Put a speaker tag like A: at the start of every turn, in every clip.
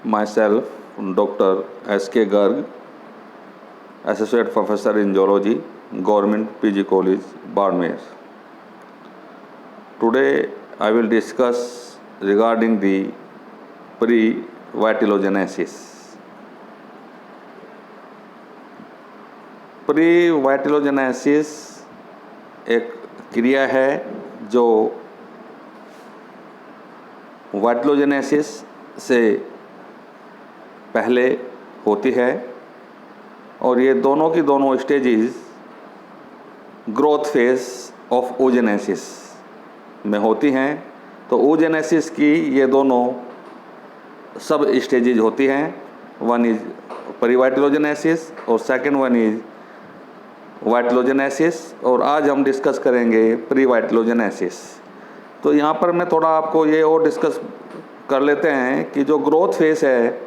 A: myself, Dr. S.K. Garg, Associate Professor in Zoology, Government PG College, Barmer. Today I will discuss regarding the pre-vitellogenesis. प्री-वाइटिलोजेनेसिस एक क्रिया है जो वाइटिलोजेनेसिस से पहले होती है और ये दोनों की दोनों stages growth phase of oogenesis में होती हैं। तो ओजेनेसिस की ये दोनों सब स्टेजेज होती हैं। वन इज प्री-वाइटिलोजेनेसिस और सेकंड वन इज वाइटिलोजेनेसिस, और आज हम डिस्कस करेंगे प्री-वाइटिलोजेनेसिस। तो यहाँ पर मैं थोड़ा आपको ये और डिस्कस कर लेते हैं कि जो ग्रोथ फेज है,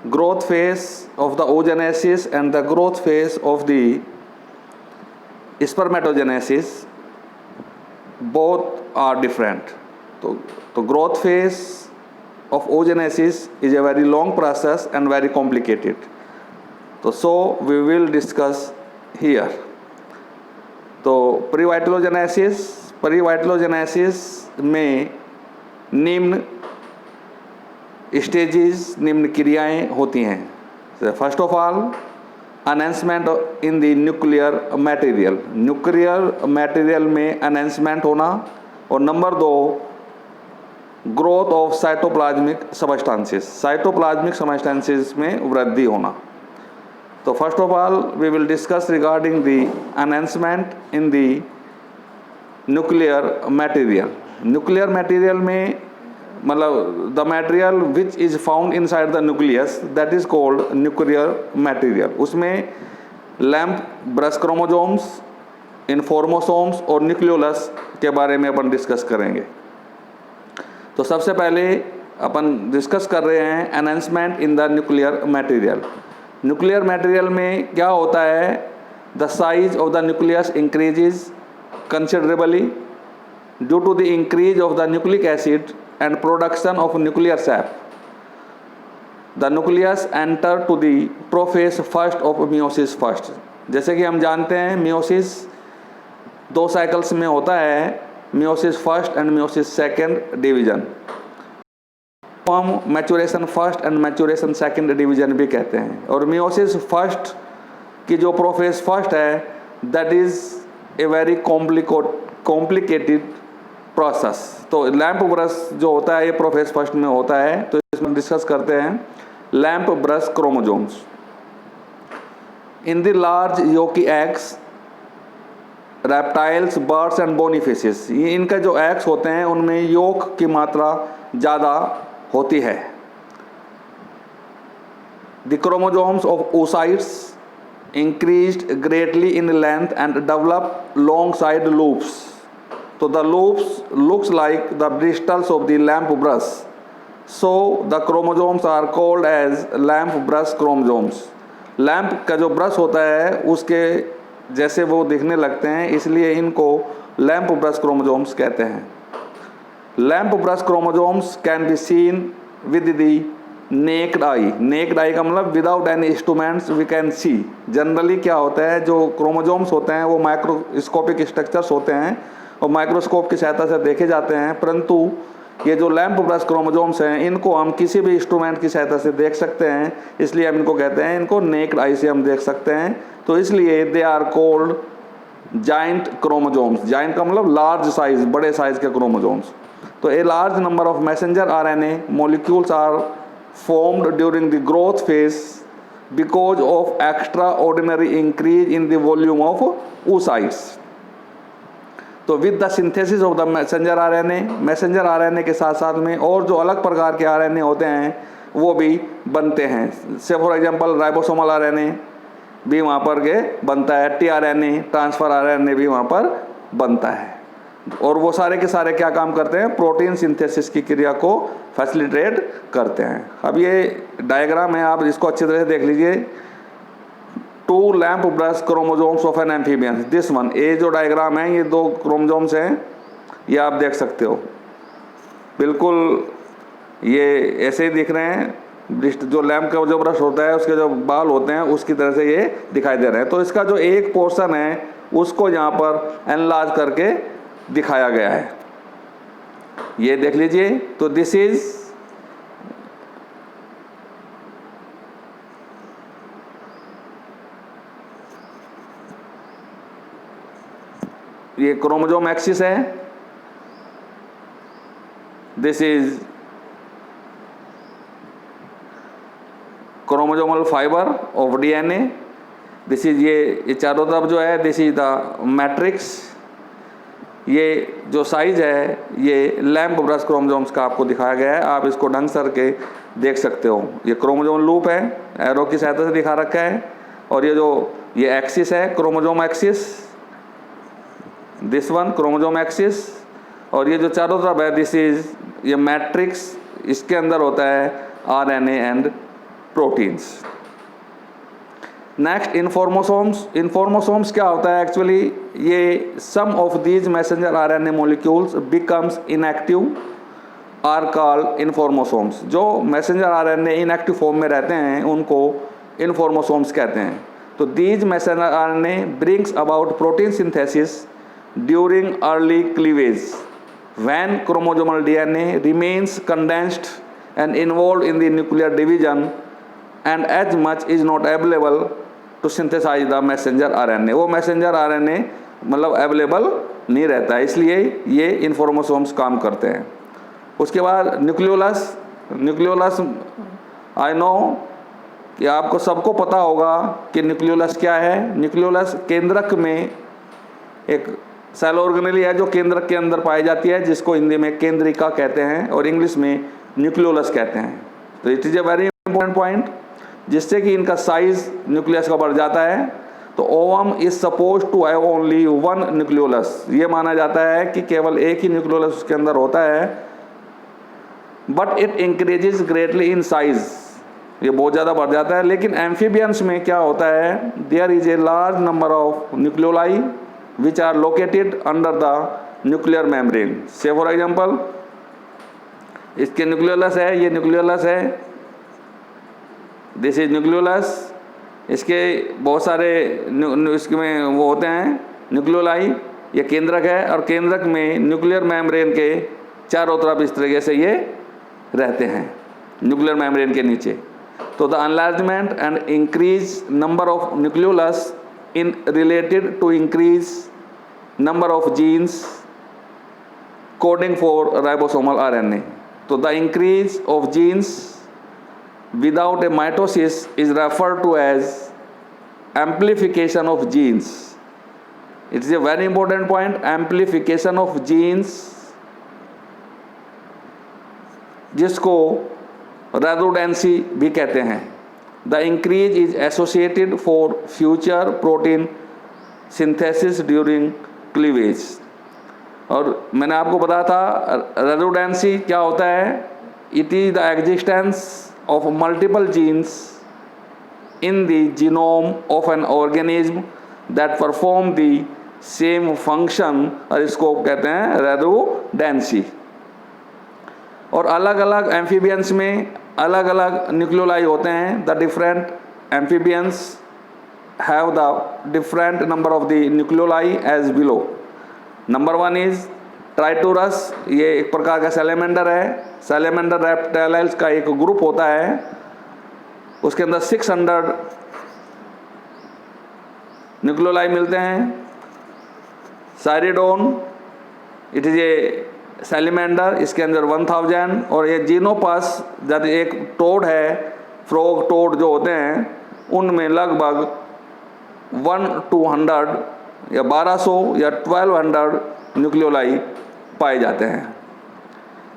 A: growth phase of the oogenesis and the growth phase of the spermatogenesis both are different. तो growth phase of oogenesis is a very long process and very complicated. तो so we will discuss here. तो previtellogenesis में निम्न stages, निम्न क्रियाएं होती हैं। First of all, enhancement in the nuclear material, nuclear material में एनहेंसमेंट होना, और number 2 growth of cytoplasmic substances, cytoplasmic substances में वृद्धि होना। तो first of all we will discuss regarding the enhancement in the nuclear material. Nuclear material में मतलब the material which is found inside the nucleus, that is called nuclear material. उसमें lamp brush chromosomes, informosomes और nucleolus के बारे में अपन discuss करेंगे। तो सबसे पहले अपन डिस्कस कर रहे हैं enhancement in the nuclear material. Nuclear material में क्या होता है? The size of the nucleus increases considerably due to the increase of the nucleic acid and production of nuclear sap. The nucleus enter to the prophase first of meiosis first. जैसे कि हम जानते हैं meiosis 2 cycles में होता है, meiosis first and meiosis second division. हम maturation first and maturation second division भी कहते हैं। और मियोसिस फर्स्ट की जो प्रोफेज फर्स्ट है, that is a very complicated process. तो लैम्प ब्रश जो होता है ये प्रोफेज फर्स्ट में होता है। तो इसमें डिस्कस करते हैं lamp brush chromosomes in the large yolky eggs, reptiles, birds and bony fishes. ये इनका जो एग्स होते हैं उनमें योक की मात्रा ज़्यादा होती है। The chromosomes of oocytes increased greatly in length and develop long side loops. So the loops looks like the bristles of the lamp brush. So the chromosomes are called as lamp brush chromosomes. Lamp का जो brush होता है उसके जैसे वो दिखने लगते हैं, इसलिए इनको लैम्प ब्रश क्रोमोसोम्स कहते हैं। Lamp brush chromosomes can be seen with the naked eye. Naked eye का मतलब without any instruments we can see. Generally क्या होता है, जो क्रोमोसोम्स होते हैं वो माइक्रोस्कोपिक स्ट्रक्चर्स होते हैं और माइक्रोस्कोप की सहायता से देखे जाते हैं, परंतु ये जो लैम्प ब्रश क्रोमोसोम्स हैं इनको हम किसी भी इंस्ट्रूमेंट की सहायता से देख सकते हैं, इसलिए हम इनको कहते हैं, इनको नेक्ड आई से हम देख सकते हैं। तो इसलिए they are called giant chromosomes. Giant का मतलब लार्ज साइज, बड़े साइज के क्रोमोसोम्स। तो a large number of messenger RNA molecules are formed during the growth phase because of extraordinary increase in the volume of oocytes. तो with the synthesis of the messenger RNA, messenger RNA के साथ साथ में और जो अलग प्रकार के RNA होते हैं वो भी बनते हैं। से फॉर एग्जांपल राइबोसोमल RNA भी वहाँ पर के बनता है, tRNA, ट्रांसफर RNA भी वहाँ पर बनता है। और वो सारे के सारे क्या काम करते हैं? प्रोटीन सिंथेसिस की क्रिया को फैसिलिटेट करते हैं। अब ये डायग्राम है, आप इसको अच्छी तरह से देख लीजिए। 2 lamp brush chromosomes of an amphibian, this one. ये जो डायग्राम है ये 2 क्रोमोसोम्स हैं, ये आप देख सकते हो। बिल्कुल ये ऐसे ही दिख रहे हैं, जो लैम्प का जो ब्रश होता है उसके जो बाल होते हैं उसकी तरह से ये दिखाई दे रहे हैं। तो इसका जो एक पोर्शन है उसको यहाँ पर एनलार्ज करके दिखाया गया है, ये देख लीजिए। तो दिस इज ये क्रोमोसोम एक्सिस है, this is chromosomal fibre of DNA, this is ये चारों तरफ जो है दिस इज द मैट्रिक्स। ये जो साइज है ये लैम्प ब्रश क्रोमोसोम्स का आपको दिखाया गया है, आप इसको ढंग से करके देख सकते हो। ये क्रोमोसोम लूप है, एरो की सहायता से दिखा रखा है। और ये जो ये एक्सिस है chromosome axis, this one chromosome axis. और ये जो चारों तरफ है दिस इज ये मैट्रिक्स, इसके अंदर होता है RNA and proteins. Next informosomes. Informosomes क्या होता है एक्चुअली, ये some of these messenger RNA molecules becomes inactive are called informosomes. जो मैसेंजर आरएनए इनएक्टिव फॉर्म में रहते हैं उनको इन्फॉर्मोसोम्स कहते हैं। तो these messenger RNA brings about protein synthesis during early cleavage when chromosomal DNA remains condensed and involved in the nuclear division and as much is not available to synthesize the messenger RNA। वो messenger RNA मतलब available नहीं रहता है, इसलिए ये इन्फॉर्मोसोम्स काम करते हैं। उसके बाद न्यूक्लियोलस। न्यूक्लियोलस आई नो कि आपको सबको पता होगा कि न्यूक्लियोलस क्या है। न्यूक्लियोलस केंद्रक में एक सेल ऑर्गेनेली है जो केंद्रक के अंदर पाई जाती है, जिसको हिंदी में केंद्रिका कहते हैं और इंग्लिश में न्यूक्लियोलस कहते हैं। तो it is a very important point, जिससे कि इनका साइज न्यूक्लियस का बढ़ जाता है। तो ovum is suppose to have only one nucleolus, ये माना जाता है कि केवल एक ही न्यूक्लियोलस उसके अंदर होता है। But it increases greatly in size, ये बहुत ज़्यादा बढ़ जाता है। लेकिन एम्फीबियंस में क्या होता है, there is a large number of nucleoli which are located under the nuclear membrane। say for example इसके न्यूक्लियोलस है, ये न्यूक्लियोलस है, दिस इज न्यूक्लियोलस। इसके बहुत सारे इसमें वो होते हैं न्यूक्लियोलाई, ये केंद्रक है और केंद्रक में न्यूक्लियर मेम्ब्रेन के चारों तरफ इस तरीके से ये रहते हैं न्यूक्लियर मेम्ब्रेन के नीचे। तो the enlargement and increase number of nucleolus in related to increase number of genes coding for ribosomal RNA। तो the increase of genes without a mitosis is referred to as amplification of genes। it is a very important point, amplification of genes, जिसको रेडोडेंसी भी कहते हैं। The increase is associated for future protein synthesis during cleavage। और मैंने आपको बताया था रेडोडेंसी क्या होता है, it is the existence of multiple genes in the genome of an organism that perform the same function, और इसको कहते हैं रेडोडेंसी। और अलग अलग एम्फीबियंस में अलग अलग न्यूक्लियोलाई होते हैं। The different amphibians have the different number of the nucleoli as below. Number one is Triturus, ये एक प्रकार का सैलेमेंडर है। सैलेमेंडर रेप्टाइल्स का एक ग्रुप होता है, उसके अंदर 600 न्यूक्लियोलाई मिलते हैं। साइरिडोन, इट इज ए सैलिमेंडर, इसके अंदर 1000। और ये जीनोपास जब एक टोड है, फ्रॉग टोड जो होते हैं उनमें लगभग 1200 या 1200 या 1200 न्यूक्लियोलाई पाए जाते हैं।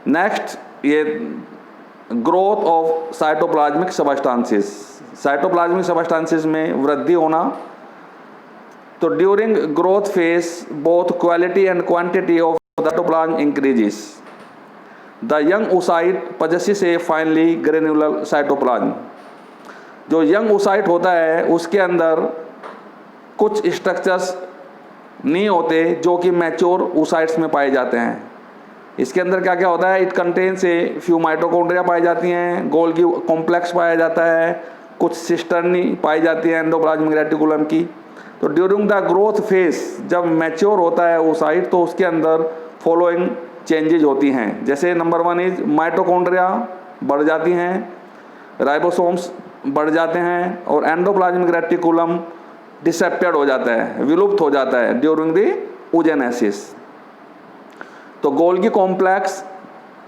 A: नेक्स्ट ये growth of cytoplasmic substances. Cytoplasmic substances में वृद्धि होना। तो during growth phase both quality and quantity of cytoplasm increases। The young oocyte possesses a finely granular cytoplasm। जो यंग oocyte होता है उसके अंदर कुछ स्ट्रक्चर्स नहीं होते जो कि मैच्योर oocytes में पाए जाते हैं। इसके अंदर क्या क्या होता है, it contains a few mitochondria पाई जाती हैं, गोल्गी कॉम्प्लेक्स पाया जाता है, कुछ सिस्टर्नी पाई जाती है एंडोप्लाज्मिक रेटिकुलम की। तो ड्यूरिंग द ग्रोथ फेज जब मैच्योर होता है oocyte तो उसके अंदर फॉलोइंग चेंजेज होती हैं, जैसे नंबर 1 इज माइटोकॉन्ड्रिया बढ़ जाती हैं, राइबोसोम्स बढ़ जाते हैं और एंडोप्लाज्मिक रेटिकुलम डिसअपियर्ड हो जाता है, विलुप्त हो जाता है ड्यूरिंग द oogenesis। तो Golgi complex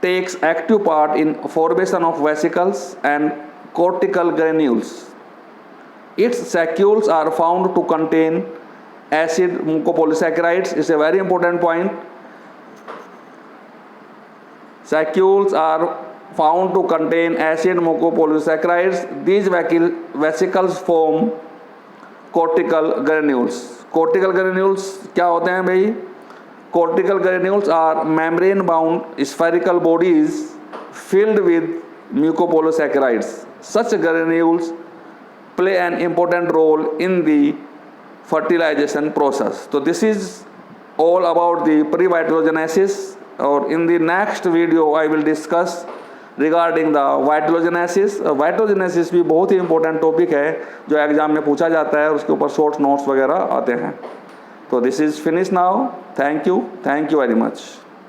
A: takes active part in formation of vesicles and cortical granules. Its sacules are found to contain acid mucopolysaccharides. It's a very important point. Sacules are found to contain acid mucopolysaccharides. These vesicles form cortical granules. Cortical granules क्या होते हैं भाई? Cortical granules are membrane bound spherical bodies filled with mucopolysaccharides. Such granules play an important role in the fertilization process. So this is all about the pre-vitellogenesis, और in the next video I will discuss regarding the vitellogenesis. Vitellogenesis भी बहुत ही important topic है जो exam में पूछा जाता है, उसके ऊपर short notes वगैरह आते हैं। तो this is finished now. Thank you very much.